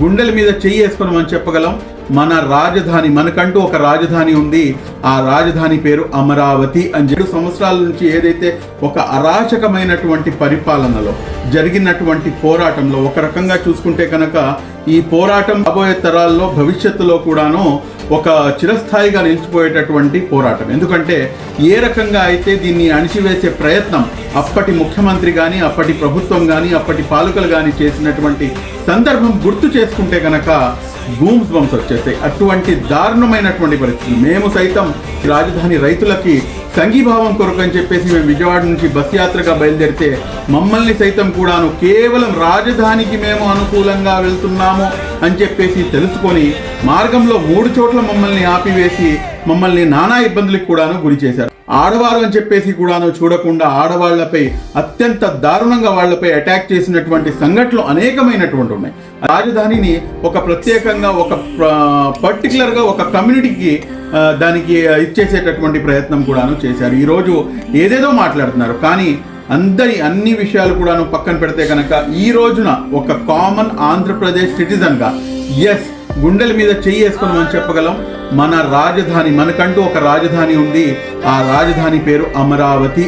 గుండెల మీద చెయ్యి వేసుకొని మనం చెప్పగలం, మన రాజధాని, మనకంటూ ఒక రాజధాని ఉంది, ఆ రాజధాని పేరు అమరావతి అని. 7 సంవత్సరాల నుంచి ఏదైతే ఒక అరాచకమైనటువంటి పరిపాలనలో జరిగినటువంటి పోరాటంలో ఒక రకంగా చూసుకుంటే కనుక ఈ పోరాటం రాబోయే తరాల్లో భవిష్యత్తులో కూడాను ఒక చిరస్థాయిగా నిలిచిపోయేటటువంటి పోరాటం. ఎందుకంటే ఏ రకంగా అయితే దీన్ని అణిచివేసే ప్రయత్నం అప్పటి ముఖ్యమంత్రి కానీ, అప్పటి ప్రభుత్వం కానీ, అప్పటి పాలకులు కానీ చేసినటువంటి సందర్భం గుర్తు చేసుకుంటే కనుక గూమ్స్ బంప్స్ వచ్చేస్తాయి. అటువంటి దారుణమైనటువంటి పరిస్థితి. మేము సైతం రాజధాని రైతులకి సంఘీభావం కొరకు అని చెప్పేసి మేము విజయవాడ నుంచి బస్ యాత్రగా బయలుదేరితే మమ్మల్ని సైతం కూడాను కేవలం రాజధానికి మేము అనుకూలంగా వెళ్తున్నాము అని చెప్పేసి తెలుసుకొని మార్గంలో 3 చోట్ల మమ్మల్ని ఆపివేసి మమ్మల్ని నానా ఇబ్బందులకు కూడాను గురి చేశారు. ఆడవారు అని చెప్పేసి కూడాను చూడకుండా ఆడవాళ్లపై అత్యంత దారుణంగా వాళ్లపై అటాక్ చేసినటువంటి సంఘటనలు అనేకమైనటువంటి ఉన్నాయి. రాజధానిని ఒక ప్రత్యేకంగా ఒక పర్టికులర్గా ఒక కమ్యూనిటీకి దానికి ఇచ్చేసేటటువంటి ప్రయత్నం కూడాను చేశారు. ఈరోజు ఏదేదో మాట్లాడుతున్నారు, కానీ అన్ని విషయాలు కూడాను పక్కన పెడితే కనుక ఈ రోజున ఒక కామన్ ఆంధ్రప్రదేశ్ సిటిజన్గా గుండెల మీద చెయ్యి వేసుకొని మనం చెప్పగలం, మన రాజధాని, మనకంటూ ఒక రాజధాని ఉంది, ఆ రాజధాని పేరు అమరావతి.